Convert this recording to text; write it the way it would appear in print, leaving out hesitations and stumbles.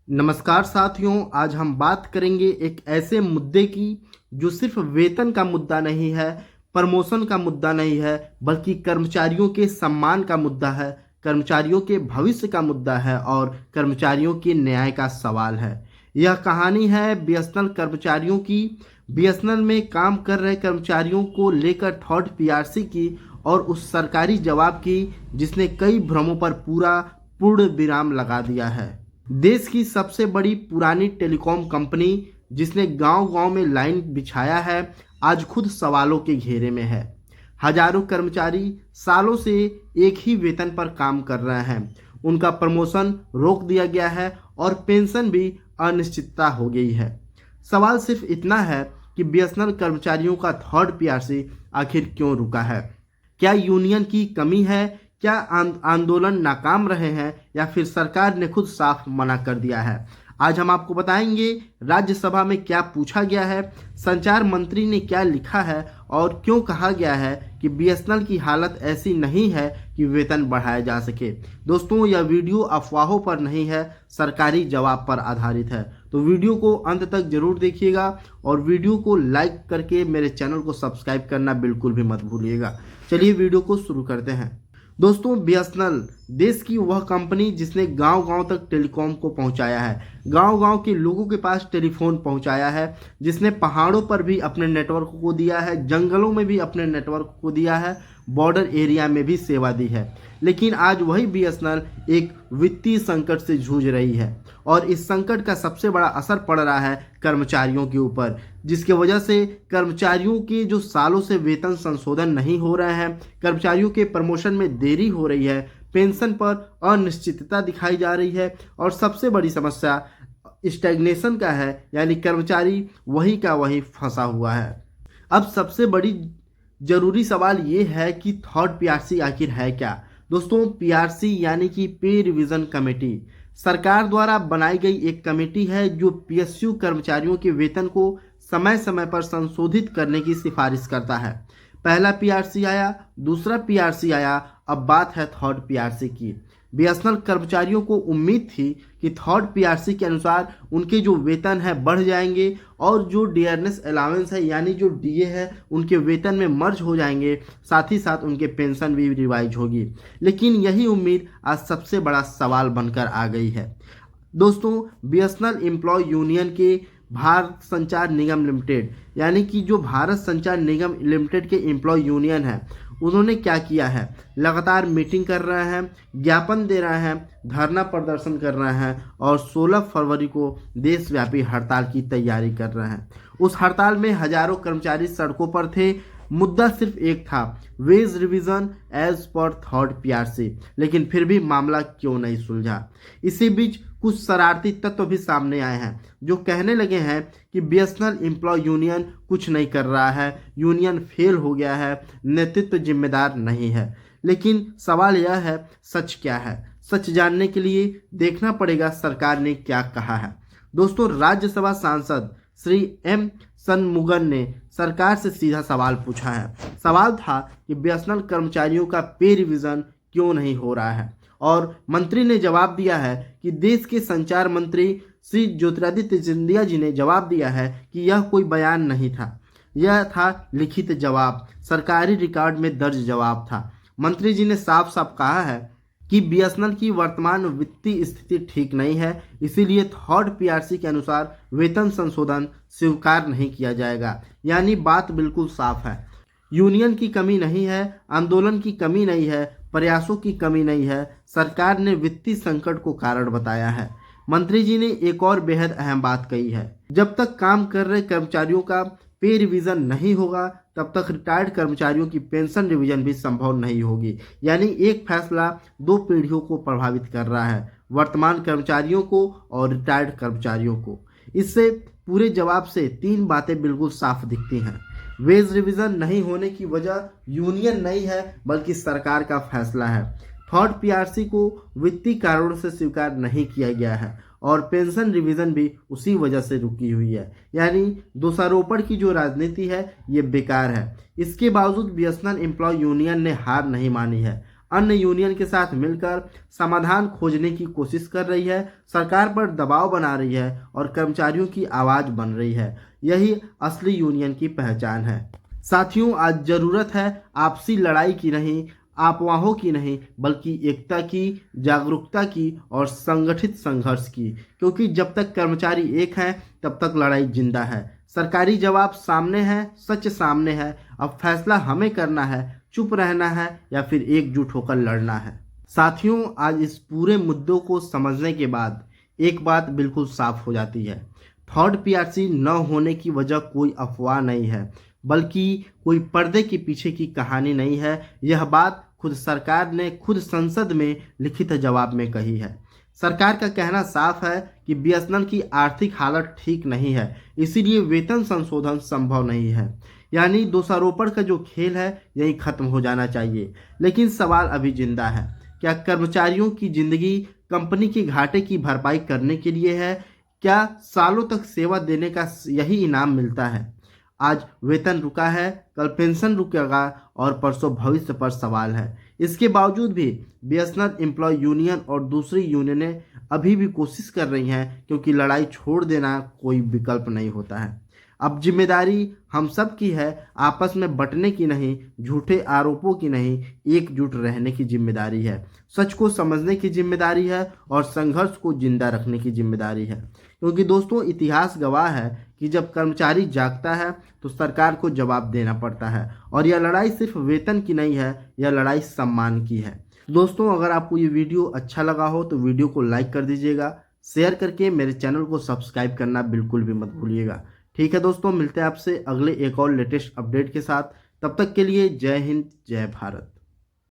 नमस्कार साथियों, आज हम बात करेंगे एक ऐसे मुद्दे की जो सिर्फ वेतन का मुद्दा नहीं है, प्रमोशन का मुद्दा नहीं है, बल्कि कर्मचारियों के सम्मान का मुद्दा है, कर्मचारियों के भविष्य का मुद्दा है और कर्मचारियों के न्याय का सवाल है। यह कहानी है बीएसएनएल कर्मचारियों की। बीएसएनएल में काम कर रहे कर्मचारियों को लेकर थर्ड पीआरसी की और उस सरकारी जवाब की जिसने कई भ्रमों पर पूर्ण विराम लगा दिया है। देश की सबसे बड़ी पुरानी टेलीकॉम कंपनी जिसने गांव-गांव में लाइन बिछाया है, आज खुद सवालों के घेरे में है। हजारों कर्मचारी सालों से एक ही वेतन पर काम कर रहे हैं। उनका प्रमोशन रोक दिया गया है और पेंशन भी अनिश्चितता हो गई है। सवाल सिर्फ इतना है कि बीएसएनएल कर्मचारियों का थर्ड पीआरसी आखिर क्यों रुका है? क्या यूनियन की कमी है? क्या आंदोलन नाकाम रहे हैं या फिर सरकार ने खुद साफ मना कर दिया है? आज हम आपको बताएंगे राज्यसभा में क्या पूछा गया है, संचार मंत्री ने क्या लिखा है और क्यों कहा गया है कि बीएसएनएल की हालत ऐसी नहीं है कि वेतन बढ़ाया जा सके। दोस्तों, यह वीडियो अफवाहों पर नहीं है, सरकारी जवाब पर आधारित है। तो वीडियो को अंत तक जरूर देखिएगा और वीडियो को लाइक करके मेरे चैनल को सब्सक्राइब करना बिल्कुल भी मत भूलिएगा। चलिए वीडियो को शुरू करते हैं। दोस्तों, बीएसएनएल देश की वह कंपनी जिसने गांव-गांव तक टेलीकॉम को पहुंचाया है, गांव-गांव के लोगों के पास टेलीफोन पहुंचाया है, जिसने पहाड़ों पर भी अपने नेटवर्क को दिया है, जंगलों में भी अपने नेटवर्क को दिया है, बॉर्डर एरिया में भी सेवा दी है। लेकिन आज वही बीएसएनएल एक वित्तीय संकट से जूझ रही है और इस संकट का सबसे बड़ा असर पड़ रहा है कर्मचारियों के ऊपर, जिसके वजह से कर्मचारियों के जो सालों से वेतन संशोधन नहीं हो रहे हैं, कर्मचारियों के प्रमोशन में देरी हो रही है, पेंशन पर अनिश्चितता दिखाई जा रही है और सबसे बड़ी समस्या स्टैग्नेशन का है, यानी कर्मचारी वही का वही फंसा हुआ है। अब सबसे बड़ी जरूरी सवाल ये है कि थर्ड पीआरसी आखिर है क्या? दोस्तों, पीआरसी यानी कि पे रिवीजन कमेटी सरकार द्वारा बनाई गई एक कमेटी है जो पीएसयू कर्मचारियों के वेतन को समय समय पर संशोधित करने की सिफारिश करता है। पहला पीआरसी आया, दूसरा पीआरसी आया, अब बात है थर्ड पीआरसी की। बीएसएनएल कर्मचारियों को उम्मीद थी कि थर्ड पीआरसी के अनुसार उनके जो वेतन है बढ़ जाएंगे और जो डियरनेस अलाउंस है यानी जो डीए है उनके वेतन में मर्ज हो जाएंगे, साथ ही साथ उनके पेंशन भी रिवाइज होगी। लेकिन यही उम्मीद आज सबसे बड़ा सवाल बनकर आ गई है। दोस्तों, बीएसएनएल एम्प्लॉय यूनियन के भारत संचार निगम लिमिटेड यानी कि जो भारत संचार निगम लिमिटेड के एम्प्लॉय यूनियन है, उन्होंने क्या किया है? लगातार मीटिंग कर रहे हैं, ज्ञापन दे रहे हैं, धरना प्रदर्शन कर रहे हैं और 16 फरवरी को देशव्यापी हड़ताल की तैयारी कर रहे हैं। उस हड़ताल में हजारों कर्मचारी सड़कों पर थे। मुद्दा सिर्फ एक था, wage revision as per third PRC. लेकिन फिर भी मामला क्यों नहीं सुलझा? इसी बीच कुछ शरारती तत्व भी सामने आए हैं जो कहने लगे हैं कि बीएसएनएल एम्प्लॉय यूनियन कुछ नहीं कर रहा है, यूनियन फेल हो गया है, नेतृत्व जिम्मेदार नहीं है। लेकिन सवाल यह है, सच क्या है? सच जानने के लिए देखना पड़ेगा सरकार ने क्या कहा है। दोस्तों, राज्यसभा सांसद श्री एम शनमुगम ने सरकार से सीधा सवाल पूछा है। सवाल था कि बीएसएनएल कर्मचारियों का पे रिवीजन क्यों नहीं हो रहा है और मंत्री ने जवाब दिया है कि देश के संचार मंत्री श्री ज्योतिरादित्य सिंधिया जी ने जवाब दिया है कि यह कोई बयान नहीं था, यह था लिखित जवाब, सरकारी रिकॉर्ड में दर्ज जवाब था। मंत्री जी ने साफ साफ कहा है कि बीएसएनएल की वर्तमान वित्तीय स्थिति ठीक नहीं है, इसीलिए थर्ड पीआरसी के अनुसार वेतन संशोधन स्वीकार नहीं किया जाएगा। यानी बात बिल्कुल साफ है, यूनियन की कमी नहीं है, आंदोलन की कमी नहीं है, प्रयासों की कमी नहीं है, सरकार ने वित्तीय संकट को कारण बताया है। मंत्री जी ने एक और बेहद अहम बात कही है, जब तक काम कर रहे कर्मचारियों का पे रिवीजन नहीं होगा तब तक रिटायर्ड कर्मचारियों की पेंशन रिवीजन भी संभव नहीं होगी। यानी एक फैसला दो पीढ़ियों को प्रभावित कर रहा है, वर्तमान कर्मचारियों को और रिटायर्ड कर्मचारियों को। इससे पूरे जवाब से तीन बातें बिल्कुल साफ दिखती हैं। वेज रिवीजन नहीं होने की वजह यूनियन नहीं है बल्कि सरकार का फैसला है। थर्ड पीआरसी को वित्तीय कारणों से स्वीकार नहीं किया गया है और पेंशन रिवीजन भी उसी वजह से रुकी हुई है। यानी दोषारोपण की जो राजनीति है ये बेकार है। इसके बावजूद बीएसएनएल एम्प्लॉय यूनियन ने हार नहीं मानी है। अन्य यूनियन के साथ मिलकर समाधान खोजने की कोशिश कर रही है, सरकार पर दबाव बना रही है और कर्मचारियों की आवाज़ बन रही है। यही असली यूनियन की पहचान है। साथियों, आज ज़रूरत है आपसी लड़ाई की नहीं, अफवाहों की नहीं, बल्कि एकता की, जागरूकता की और संगठित संघर्ष की। क्योंकि जब तक कर्मचारी एक हैं तब तक लड़ाई जिंदा है। सरकारी जवाब सामने है, सच सामने है। अब फैसला हमें करना है, चुप रहना है या फिर एकजुट होकर लड़ना है। साथियों, आज इस पूरे मुद्दों को समझने के बाद एक बात बिल्कुल साफ हो जाती है। थर्ड पीआरसी न होने की वजह कोई अफवाह नहीं है, बल्कि कोई पर्दे के पीछे की कहानी नहीं है। यह बात खुद सरकार ने खुद संसद में लिखित जवाब में कही है। सरकार का कहना साफ है कि बीएसएनएल की आर्थिक हालत ठीक नहीं है, इसीलिए वेतन संशोधन संभव नहीं है। यानी दोषारोपण का जो खेल है यही खत्म हो जाना चाहिए। लेकिन सवाल अभी जिंदा है, क्या कर्मचारियों की जिंदगी कंपनी के घाटे की भरपाई करने के लिए है? क्या सालों तक सेवा देने का यही इनाम मिलता है? आज वेतन रुका है, कल पेंशन रुकेगा और परसों भविष्य पर सवाल है। इसके बावजूद भी बीएसएनएल एम्प्लॉय यूनियन और दूसरी यूनियनें अभी भी कोशिश कर रही हैं, क्योंकि लड़ाई छोड़ देना कोई विकल्प नहीं होता है। अब जिम्मेदारी हम सब की है, आपस में बंटने की नहीं, झूठे आरोपों की नहीं, एकजुट रहने की जिम्मेदारी है। सच को समझने की जिम्मेदारी है और संघर्ष को जिंदा रखने की जिम्मेदारी है। क्योंकि दोस्तों, इतिहास गवाह है कि जब कर्मचारी जागता है तो सरकार को जवाब देना पड़ता है। और यह लड़ाई सिर्फ वेतन की नहीं है, यह लड़ाई सम्मान की है। दोस्तों, अगर आपको ये वीडियो अच्छा लगा हो तो वीडियो को लाइक कर दीजिएगा, शेयर करके मेरे चैनल को सब्सक्राइब करना बिल्कुल भी मत भूलिएगा। ठीक है दोस्तों, मिलते हैं आपसे अगले एक और लेटेस्ट अपडेट के साथ। तब तक के लिए जय हिंद, जय भारत।